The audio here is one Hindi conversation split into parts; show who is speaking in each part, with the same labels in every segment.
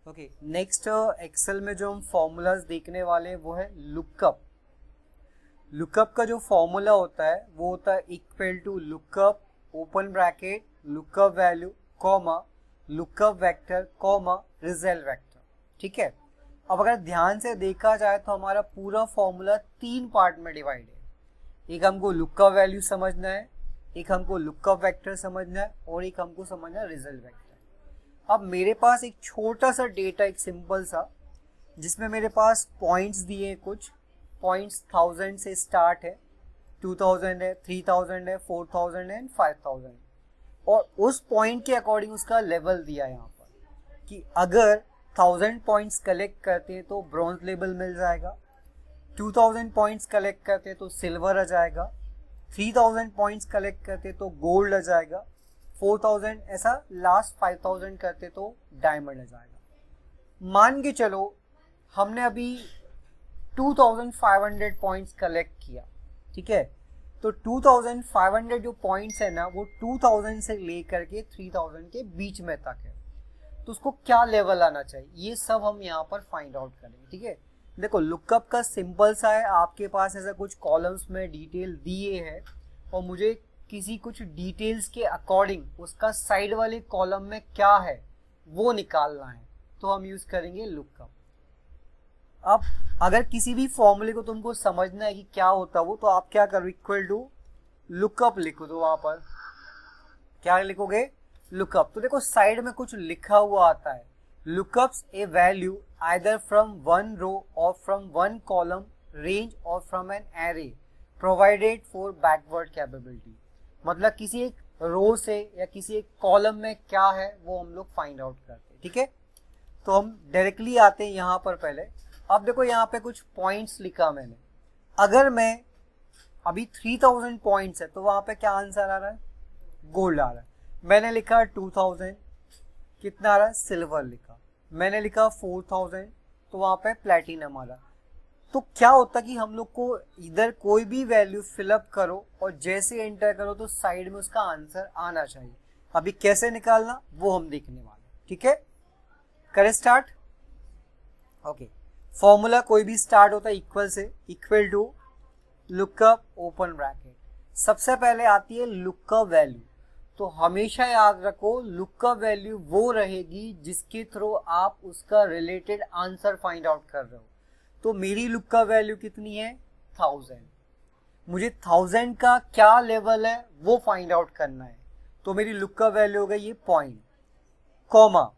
Speaker 1: ओके, नेक्स्ट एक्सेल में जो हम फॉर्मूलाज देखने वाले हैं वो है लुकअप। लुकअप का जो फॉर्मूला होता है वो होता है equal to lookup open bracket lookup value comma lookup vector comma result vector. ठीक है, अब अगर ध्यान से देखा जाए तो हमारा पूरा फॉर्मूला 3 पार्ट में डिवाइड है। एक हमको लुकअप वैल्यू समझना है, एक हमको लुकअप वेक्टर समझना है और एक हमको समझना है रिजल्ट वेक्टर। अब मेरे पास एक छोटा सा डेटा, एक सिंपल सा, जिसमें मेरे पास पॉइंट्स दिए हैं। कुछ पॉइंट्स 1000 से स्टार्ट है, 2000 है, 3000 है, 4000 है एंड 5000, और उस पॉइंट के अकॉर्डिंग उसका लेवल दिया है यहाँ पर कि अगर 1000 पॉइंट्स कलेक्ट करते हैं तो ब्रॉन्ज लेवल मिल जाएगा, 2000 पॉइंट्स कलेक्ट करते हैं तो सिल्वर आ जाएगा, 3000 पॉइंट्स कलेक्ट करते तो गोल्ड आ जाएगा, 4000 ऐसा लास्ट 5000 करते तो डायमंड आ जाएगा। मान के चलो हमने अभी 2500 पॉइंट्स कलेक्ट किया। ठीक है, तो 2500 जो पॉइंट्स है ना वो 2000 से लेकर के 3000 के बीच में तक है, तो उसको क्या लेवल आना चाहिए ये सब हम यहाँ पर फाइंड आउट करेंगे। ठीक है, देखो लुकअप का सिंपल सा है, आपके पास ऐसा कुछ कॉलम्स में डिटेल दिए हैं और मुझे किसी कुछ डिटेल्स के अकॉर्डिंग उसका साइड वाले कॉलम में क्या है वो निकालना है, तो हम यूज करेंगे लुकअप। अब अगर किसी भी फॉर्मूले को तुमको समझना है कि क्या होता है वो, तो आप क्या करो, इक्वल टू लुकअप लिखो। तो वहां पर क्या लिखोगे, लुकअप। तो देखो साइड में कुछ लिखा हुआ आता है, lookups A value either from one row और फ्रॉम वन कॉलम रेंज और from an array provided for backward capability. मतलब किसी एक रो से या किसी एक कॉलम में क्या है वो हम लोग फाइंड आउट करते हैं। ठीक है, तो हम डायरेक्टली आते हैं यहाँ पर पहले। अब देखो यहाँ पे कुछ पॉइंट्स लिखा मैंने, अगर मैं अभी 3000 पॉइंट्स है तो वहां पे क्या आंसर आ रहा है, गोल्ड आ रहा है। मैंने लिखा 2000, कितना आ रहा है, सिल्वर लिखा। मैंने लिखा 4000 तो वहां पे प्लेटिनम आ रहा। तो क्या होता कि हम लोग को इधर कोई भी वैल्यू फिलअप करो और जैसे एंटर करो तो साइड में उसका आंसर आना चाहिए। अभी कैसे निकालना वो हम देखने वाले। ठीक है, करें स्टार्ट। ओके, फॉर्मूला कोई भी स्टार्ट होता है इक्वल से, equal to lookup open bracket. सबसे पहले आती है लुकअप वैल्यू। तो हमेशा याद रखो लुकअप वैल्यू वो रहेगी जिसके थ्रू आप उसका रिलेटेड आंसर फाइंड आउट कर रहे हो। तो मेरी लुकअप वैल्यू कितनी है, 1000। मुझे 1000 का क्या लेवल है वो फाइंड आउट करना है, तो मेरी लुकअप वैल्यू हो गई ये पॉइंट, कॉमा।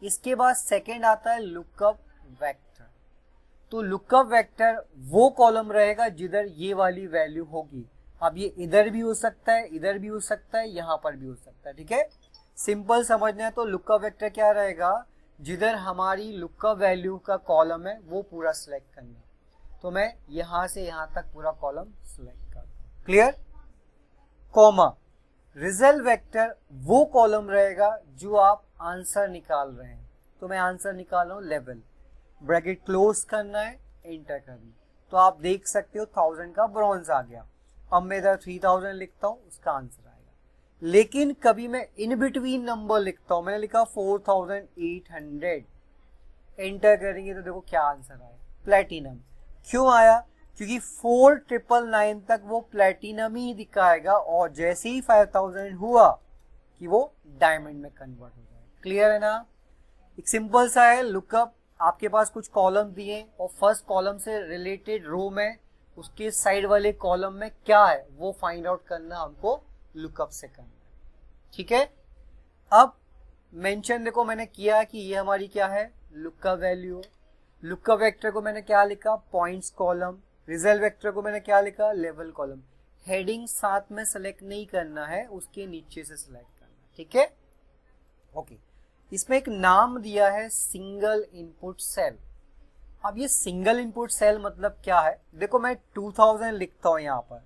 Speaker 1: इसके बाद सेकेंड आता है लुकअप वेक्टर। तो लुकअप वेक्टर वो कॉलम रहेगा जिधर ये वाली वैल्यू होगी। अब ये इधर भी हो सकता है, इधर भी हो सकता है, यहां पर भी हो सकता है। ठीक है, सिंपल समझना है तो लुकअप वेक्टर क्या रहेगा, जिधर हमारी लुकअप वैल्यू का कॉलम है वो पूरा सिलेक्ट करना है। तो मैं यहां से यहां तक पूरा कॉलम सिलेक्ट करता हूं, क्लियर, कॉमा। रिजल्ट वेक्टर वो कॉलम रहेगा जो आप आंसर निकाल रहे हैं। तो मैं आंसर निकाल रहा हूं लेवल, ब्रैकेट क्लोज करना है, एंटर करना। तो आप देख सकते हो 1000 का ब्रॉन्ज आ गया। अब मैं इधर 3000 लिखता हूं, उसका आंसर आएगा। लेकिन कभी मैं इन बिटवीन नंबर लिखता हूं, मैंने लिखा 4800, एंटर करेंगे तो देखो क्या आंसर आया, प्लेटिनम। क्यों आया, क्योंकि 4999 तक वो प्लेटिनम ही दिखाएगा और जैसे ही 5000 हुआ कि वो डायमंड में कन्वर्ट हो जाएगा। क्लियर है ना, एक सिंपल सा है लुकअप। आपके पास कुछ कॉलम दिए और फर्स्ट कॉलम से रिलेटेड रो में उसके साइड वाले कॉलम में क्या है वो फाइंड आउट करना हमको लुकअप से करना है। ठीक है, अब मेंशन देखो मैंने किया कि ये हमारी क्या है, लुकअप वैल्यू। लुकअप वेक्टर को मैंने क्या लिखा, पॉइंट्स कॉलम। रिजल्ट वेक्टर को मैंने क्या लिखा, लेवल कॉलम। हेडिंग साथ में सेलेक्ट नहीं करना है, उसके नीचे से सिलेक्ट करना। ठीक है, ओके। इसमें एक नाम दिया है सिंगल इनपुट सेल। अब ये सिंगल इनपुट सेल मतलब क्या है, देखो मैं 2000 लिखता हूं यहां पर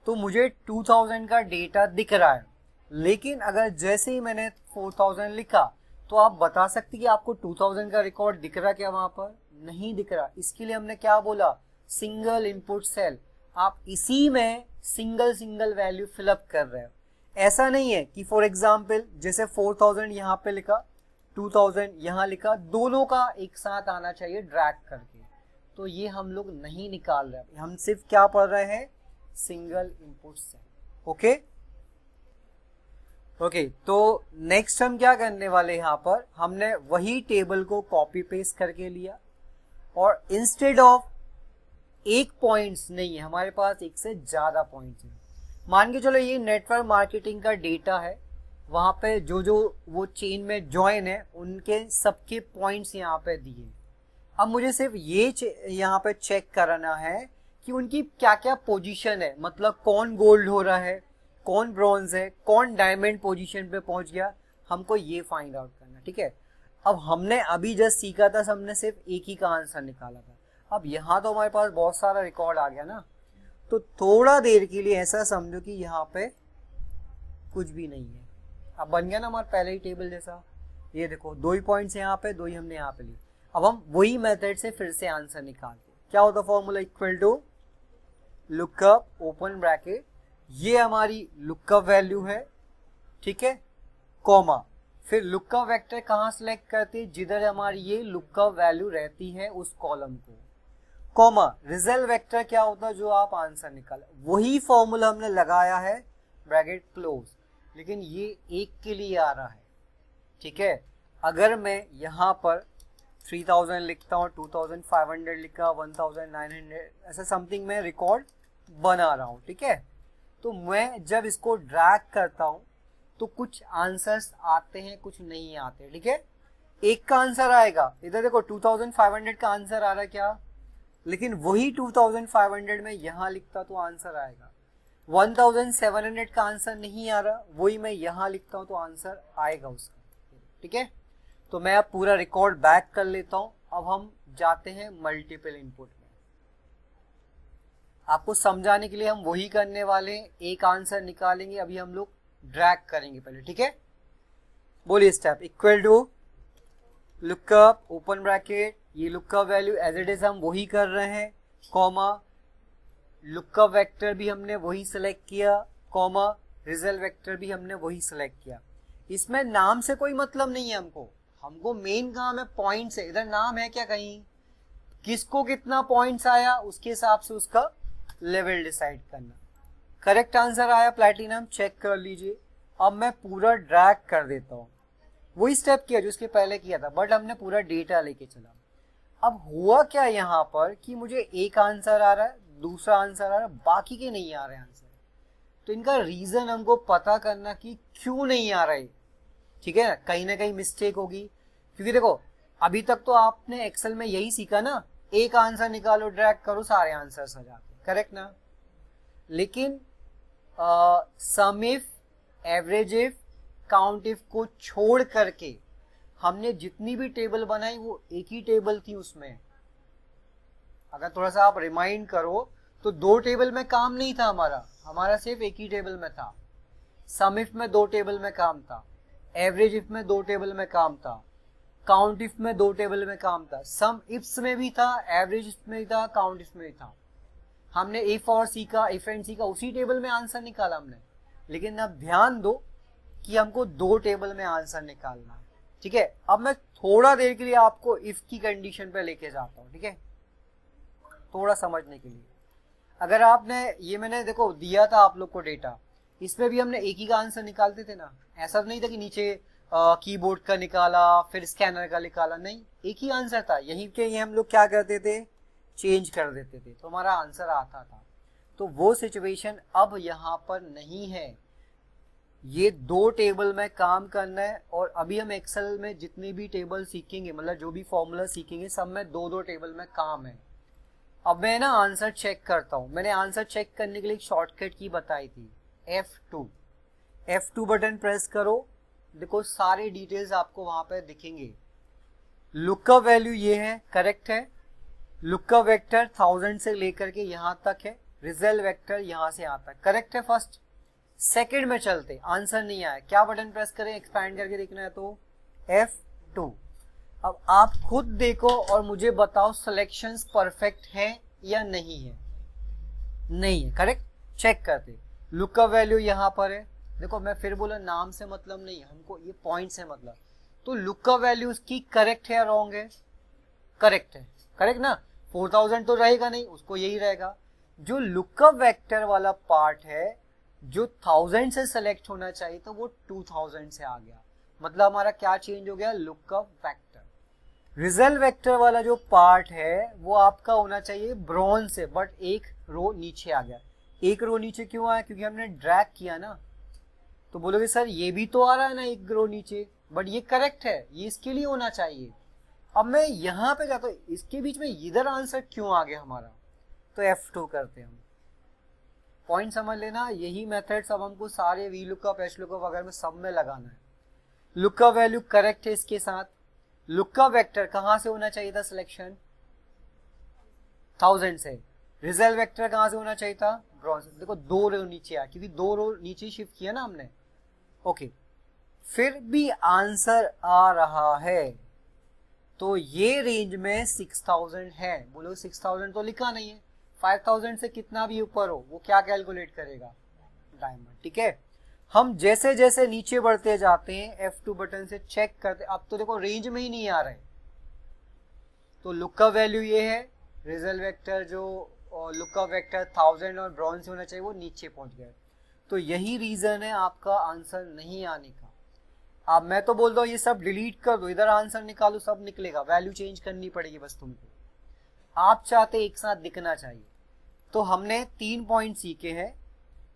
Speaker 1: तो मुझे 2000 का डेटा दिख रहा है। लेकिन अगर जैसे ही मैंने 4000 लिखा तो आप बता सकते कि आपको 2000 का रिकॉर्ड दिख रहा क्या, वहां पर नहीं दिख रहा। इसके लिए हमने क्या बोला, सिंगल इनपुट सेल। आप इसी में सिंगल सिंगल वैल्यू फिलअप कर रहे हो। ऐसा नहीं है कि फॉर एग्जाम्पल जैसे 4000 यहाँ पे लिखा, 2000 यहाँ लिखा, दोनों का एक साथ आना चाहिए ड्रैग करके, तो ये हम लोग नहीं निकाल रहे, हम सिर्फ क्या पढ़ रहे हैं, सिंगल इनपुट से। ओके ओके, तो नेक्स्ट हम क्या करने वाले, यहाँ पर हमने वही टेबल को कॉपी पेस्ट करके लिया और इंस्टेड ऑफ एक पॉइंट्स नहीं है हमारे पास, एक से ज्यादा पॉइंट्स हैं। मान के चलो ये नेटवर्क मार्केटिंग का डेटा है, वहां पे जो जो वो चेन में ज्वाइन है उनके सबके पॉइंट्स यहाँ पे दिए। अब मुझे सिर्फ ये यहाँ पे चेक करना है कि उनकी क्या क्या पोजीशन है, मतलब कौन गोल्ड हो रहा है, कौन ब्रॉन्ज है, कौन डायमंड पोजीशन पे पहुंच गया, हमको ये फाइंड आउट करना। ठीक है, अब हमने अभी जस्ट सीखा था, हमने सिर्फ एक ही का आंसर निकाला था। अब यहाँ तो हमारे पास बहुत सारा रिकॉर्ड आ गया ना, तो थोड़ा देर के लिए ऐसा समझो कि यहाँ पे कुछ भी नहीं है। अब बन गया ना हमारा पहले ही टेबल जैसा, ये देखो 2 ही पॉइंट्स यहाँ पे, 2 ही हमने यहाँ पे लिए। अब हम वही मेथड से फिर से आंसर निकालते, क्या होता formula, equal to lookup open bracket, ये हमारी लुकअप वैल्यू है, ठीक है, कॉमा, फिर लुकअप वेक्टर कहाँ सिलेक्ट करते हैं, जिधर हमारी ये लुकअप वैल्यू रहती है उस कॉलम को, कॉमा, रिजल्ट वेक्टर क्या होता है जो आप आंसर निकाले, वही फॉर्मूला हमने लगाया है, ब्रैकेट क्लोज, लेकिन ये एक के लिए आ रहा है। ठीक है, अगर मैं यहाँ पर 3000 लिखता हूँ, 2500 लिखा, 1900, ऐसा समथिंग मैं रिकॉर्ड बना रहा हूँ। ठीक है, तो मैं जब इसको ड्रैग करता हूँ तो कुछ आंसर्स आते हैं, कुछ नहीं आते। ठीक है, एक का आंसर आएगा, इधर देखो 2500 का आंसर आ रहा है क्या, लेकिन वही 2500 में यहाँ लिखता तो आंसर आएगा। 1700 का आंसर नहीं आ रहा, वही मैं यहाँ लिखता हूँ तो आंसर आएगा उसका। ठीक है, तो मैं अब पूरा रिकॉर्ड बैक कर लेता हूँ। अब हम जाते हैं मल्टीपल इनपुट में। आपको समझाने के लिए हम वही करने वाले हैं, एक आंसर निकालेंगे, अभी हम लोग ड्रैग करेंगे पहले। ठीक है, बोलिए step, equal to lookup open bracket, ये lookup value as it is हम वही कर रहे हैं, कॉमा, लुकअप वेक्टर भी हमने वही सिलेक्ट किया, कॉमा, रिजल्ट वेक्टर भी हमने वही सिलेक्ट किया। इसमें नाम से कोई मतलब नहीं है हमको मेन काम है पॉइंट्स है। इधर नाम है क्या कहीं, किसको कितना पॉइंट्स आया उसके हिसाब से उसका लेवल डिसाइड करना। करेक्ट आंसर आया प्लैटिनम, चेक कर लीजिए। अब मैं पूरा ड्रैग कर देता हूँ, वही स्टेप किया जो उसके पहले किया था, बट हमने पूरा डेटा लेके चला। अब हुआ क्या यहाँ पर कि मुझे एक आंसर आ रहा है, दूसरा आंसर आ रहा है, बाकी के नहीं आ रहे आंसर। तो इनका रीजन हमको पता करना कि क्यों नहीं आ रहे। ठीक है ना कहीं मिस्टेक होगी, क्योंकि देखो अभी तक तो आपने एक्सेल में यही सीखा ना, एक आंसर निकालो, ड्रैग करो, सारे आंसर्स आ जाते, करेक्ट ना। लेकिन sum if, average if, count if को छोड़ करके हमने जितनी भी टेबल बनाई वो एक ही टेबल थी उसमें। अगर थोड़ा सा आप रिमाइंड करो तो 2 टेबल में काम नहीं था हमारा सिर्फ एक ही टेबल में था। सम इफ में 2 टेबल में काम था, एवरेज इफ में 2 टेबल में काम था, काउंट इफ में 2 टेबल में काम था, सम इफ्स में भी था, एवरेज इफ में भी था, काउंट इफ में भी था। हमने इफ और सीखा, इफ एंड सीखा, उसी टेबल में आंसर निकाला हमने। लेकिन अब ध्यान दो कि हमको 2 टेबल में आंसर निकालना है। ठीक है, अब मैं थोड़ा देर के लिए आपको इफ की कंडीशन पे लेके जाता हूँ। ठीक है, थोड़ा समझने के लिए। अगर आपने ये मैंने देखो दिया था आप लोग को डेटा, इसमें भी हमने एक ही का आंसर निकालते थे ना, ऐसा नहीं था कि नीचे कीबोर्ड का निकाला फिर स्कैनर का निकाला, नहीं, एक ही आंसर था। यहीं के ये हम लोग क्या करते थे, चेंज कर देते थे तो हमारा आंसर आता था। तो वो सिचुएशन अब यहाँ पर नहीं है, ये 2 टेबल में काम करना है। और अभी हम एक्सेल में जितनी भी टेबल सीखेंगे, मतलब जो भी फॉर्मूला सीखेंगे, सब में 2-2 टेबल में काम है। अब मैं ना आंसर चेक करता हूं, मैंने आंसर चेक करने के लिए एक शॉर्टकट की बताई थी, F2 बटन प्रेस करो, देखो सारे डिटेल्स आपको वहां पे दिखेंगे। लुकअप वैल्यू ये है, करेक्ट है, लुकअप वेक्टर 1000 से लेकर के यहां तक है, रिजल्ट वेक्टर यहां से यहां तक, करेक्ट है। फर्स्ट सेकंड में चलते, आंसर नहीं आया, क्या बटन प्रेस करें, एक्सपैंड करके देखना है तो F2। अब आप खुद देखो और मुझे बताओ सिलेक्शंस परफेक्ट है या नहीं है, नहीं है, करेक्ट। चेक करते, लुकअप वैल्यू यहां पर है, देखो मैं फिर बोला नाम से मतलब नहीं, हमको ये पॉइंट से मतलब। तो लुकअप वैल्यू उसकी करेक्ट है या रॉन्ग है? करेक्ट है, करेक्ट ना, 4000 तो रहेगा नहीं, उसको यही रहेगा। जो लुकअप वेक्टर वाला पार्ट है जो 1000 से सेलेक्ट होना चाहिए तो वो 2000 से आ गया, मतलब हमारा क्या चेंज हो गया? Lookup vector. रिजल्ट वेक्टर वाला जो पार्ट है वो आपका होना चाहिए ब्रॉन्ज से, बट एक रो नीचे आ गया। एक रो नीचे क्यों आया? क्योंकि हमने ड्रैग किया ना। तो बोलोगे सर ये भी तो आ रहा है ना एक रो नीचे, बट ये करेक्ट है, ये इसके लिए होना चाहिए। अब मैं यहां पे जाता हूं, इसके बीच में इधर आंसर क्यों आ गया हमारा? तो F2 करते हैं हम। पॉइंट समझ लेना, यही मेथड सब हमको सारे वी लुकअप, एच लुकअप वगैरह में सब में लगाना है। लुकअप वैल्यू करेक्ट है इसके साथ। लुकअप वेक्टर कहां से होना चाहिए था सिलेक्शन? 1000 से। रिजल्ट वेक्टर कहां से होना चाहिए था? ब्रॉन्ज से। देखो 2 रो नीचे आया, क्योंकि 2 रो नीचे शिफ्ट किया ना हमने। ओके, फिर भी आंसर आ रहा है, तो ये रेंज में 6000 है। बोलो 6000 तो लिखा नहीं है, 5000 से कितना भी ऊपर हो वो क्या कैलकुलेट करेगा? डायमंड। ठीक है, हम जैसे जैसे नीचे बढ़ते जाते हैं F2 बटन से चेक करते, अब तो देखो रेंज में ही नहीं आ रहे। तो लुकअप वैल्यू ये है, रिजल्ट वेक्टर जो लुकअप वेक्टर 1000 और ब्रॉन्ज से होना चाहिए वो नीचे पहुंच गया। तो यही रीजन है आपका आंसर नहीं आने का। अब मैं तो बोल रहा हूँ ये सब डिलीट कर दो, इधर आंसर निकालो, सब निकलेगा, वैल्यू चेंज करनी पड़ेगी बस तुमको। आप चाहते एक साथ दिखना चाहिए। तो हमने 3 पॉइंट सीखे हैं,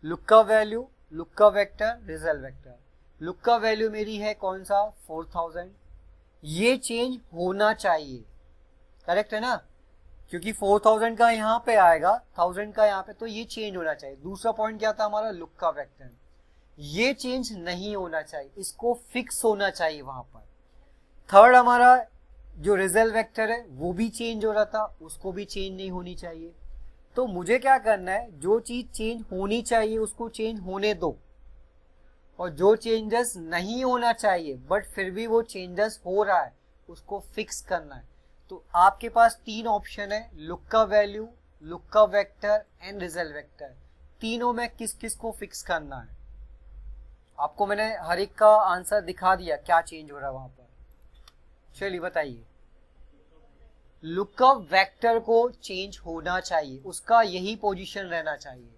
Speaker 1: lookup value, lookup vector, result vector. Lookup value मेरी है कौन सा? 4000। ये चेंज होना चाहिए, करेक्ट है ना, क्योंकि 4000 का यहाँ पे आएगा, 1000 का यहाँ पे, तो ये चेंज होना चाहिए। दूसरा पॉइंट क्या था हमारा? Lookup vector. ये चेंज नहीं होना चाहिए, इसको फिक्स होना चाहिए वहां पर। थर्ड हमारा जो रिजल्ट वेक्टर है वो भी चेंज हो रहा था, उसको भी चेंज नहीं होनी चाहिए। तो मुझे क्या करना है? जो चीज चेंज होनी चाहिए उसको चेंज होने दो, और जो चेंजेस नहीं होना चाहिए बट फिर भी वो चेंजेस हो रहा है उसको फिक्स करना है। तो आपके पास 3 ऑप्शन है, lookup value, lookup vector and result vector. तीनों में किस किस को फिक्स करना है? आपको मैंने हर एक का आंसर दिखा दिया, क्या चेंज हो रहा है वहां पर। चलिए बताइए। लुकअप वेक्टर को चेंज होना चाहिए, उसका यही पोजीशन रहना चाहिए।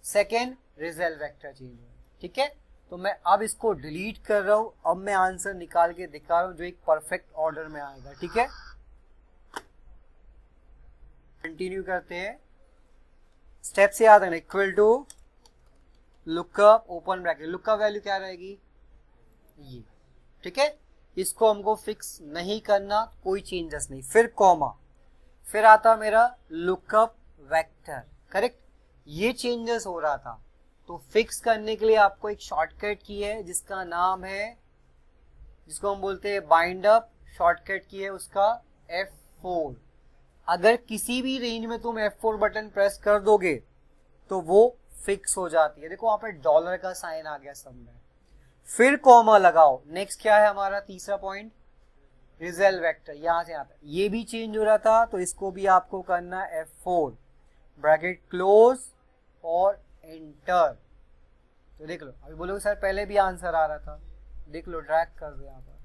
Speaker 1: सेकेंड, रिजल्ट वेक्टर चेंज हो, ठीक है। तो मैं अब इसको डिलीट कर रहा हूं, अब मैं आंसर निकाल के दिखा रहा हूं जो एक परफेक्ट ऑर्डर में आएगा, ठीक है। कंटिन्यू करते हैं, स्टेप से याद है, equal to lookup open bracket, lookup value क्या रहेगी? ये, ठीक है। इसको हमको फिक्स नहीं करना, कोई चेंजेस नहीं। फिर कॉमा, फिर आता मेरा लुकअप वेक्टर, करेक्ट। ये चेंजेस हो रहा था, तो फिक्स करने के लिए आपको एक शॉर्टकट की है जिसका नाम है, जिसको हम बोलते हैं बाइंड अप। शॉर्टकट की है उसका F4। अगर किसी भी रेंज में तुम F4 बटन प्रेस कर दोगे तो वो फिक्स हो जाती है। देखो वहां पे डॉलर का साइन आ गया सब में। फिर कॉमा लगाओ। नेक्स्ट क्या है हमारा तीसरा पॉइंट? रिजल्ट वेक्टर, यहां से आता है, ये भी चेंज हो रहा था तो इसको भी आपको करना F4, ब्रैकेट क्लोज और एंटर। तो देख लो, अभी बोलोगे सर पहले भी आंसर आ रहा था, देख लो, ड्रैग कर दो, यहां पर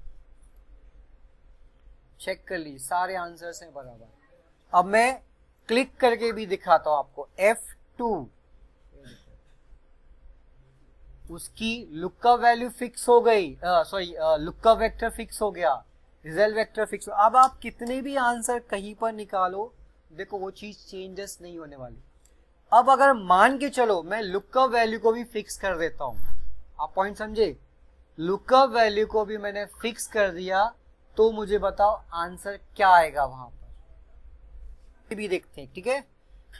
Speaker 1: चेक कर ली, सारे आंसर्स हैं बराबर। अब मैं क्लिक करके भी दिखाता हूं आपको। F2, उसकी लुकअप वैल्यू फिक्स हो गई, सॉरी लुकअप वेक्टर फिक्स हो गया, रिजल्ट वेक्टर फिक्स हो। अब आप कितने भी आंसर कहीं पर निकालो, देखो वो चीज चेंजेस नहीं होने वाली। अब अगर मान के चलो मैं लुकअप वैल्यू को भी फिक्स कर देता हूं, आप पॉइंट समझे, लुकअप वैल्यू को भी मैंने फिक्स कर दिया, तो मुझे बताओ आंसर क्या आएगा वहां पर, भी देखते हैं, ठीक है।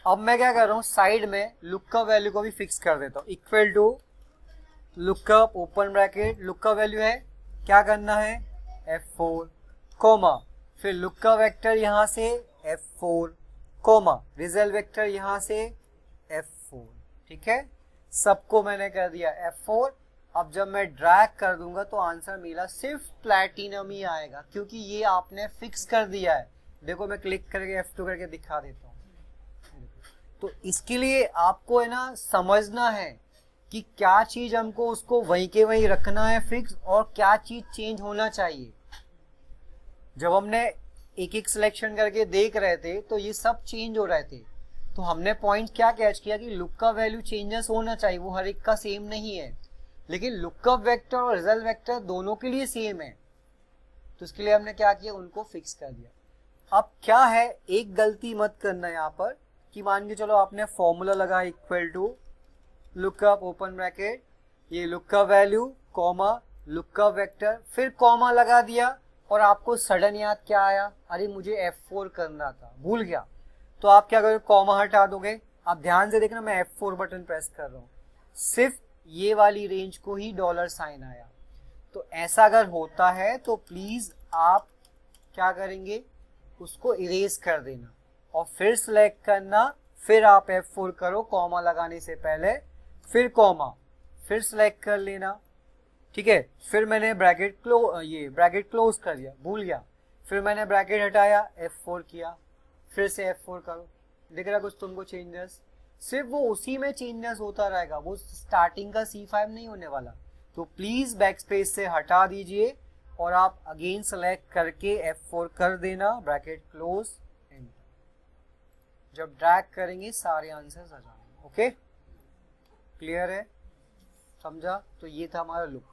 Speaker 1: अब मैं क्या कर रहा हूं, साइड में लुकअप वैल्यू को भी फिक्स कर देता हूं, equal to lookup open bracket, lookup value है, क्या करना है? F4, कोमा, फिर लुकअप वेक्टर यहां से F4, कोमा, रिजल्ट वेक्टर यहां से F4, ठीक है। सबको मैंने कर दिया F4। अब जब मैं ड्रैग कर दूंगा तो आंसर मेरा सिर्फ प्लैटिनम ही आएगा, क्योंकि ये आपने फिक्स कर दिया है। देखो मैं क्लिक करके F2 करके दिखा देता हूं। तो इसके लिए आपको है ना समझना है कि क्या चीज हमको उसको वहीं के वहीं रखना है फिक्स, और क्या चीज चेंज होना चाहिए। जब हमने एक एक सिलेक्शन करके देख रहे थे तो ये सब चेंज हो रहे थे, तो हमने पॉइंट क्या कैच किया कि लुक का वैल्यू चेंजेस होना चाहिए, वो हर एक का सेम नहीं है, लेकिन लुकअप वेक्टर और रिजल्ट वेक्टर दोनों के लिए सेम है, तो इसके लिए हमने क्या किया, उनको फिक्स कर दिया। अब क्या है, एक गलती मत करना यहाँ पर कि मान के चलो आपने फॉर्मूला लगा equal to lookup open bracket, ये lookup value comma lookup vector, फिर कॉमा लगा दिया और आपको सडन याद क्या आया, अरे मुझे F4 करना था, भूल गया, तो आप क्या करोगे, कॉमा हटा दोगे। आप ध्यान से देखना मैं F4 बटन प्रेस कर रहा हूँ, सिर्फ ये वाली रेंज को ही डॉलर साइन आया। तो ऐसा अगर होता है तो प्लीज आप क्या करेंगे, उसको इरेज कर देना और फिर सिलेक्ट करना, फिर आप F4 करो कॉमा लगाने से पहले, फिर कॉमा, फिर सिलेक्ट कर लेना, ठीक है। फिर मैंने ब्रैकेट क्लोज कर दिया, भूल गया, फिर मैंने ब्रैकेट हटाया, F4 किया, फिर से F4 करो, दिख रहा कुछ तुमको चेंजेस, सिर्फ वो उसी में चेंजेस होता रहेगा, वो स्टार्टिंग का C5 नहीं होने वाला। तो प्लीज बैक स्पेस से हटा दीजिए और आप अगेन सेलेक्ट करके F4 कर देना, ब्रैकेट क्लोज, एंटर। जब ड्रैग करेंगे सारे आंसर्स आ जाएंगे। ओके, क्लियर है, समझा? तो ये था हमारा लुक।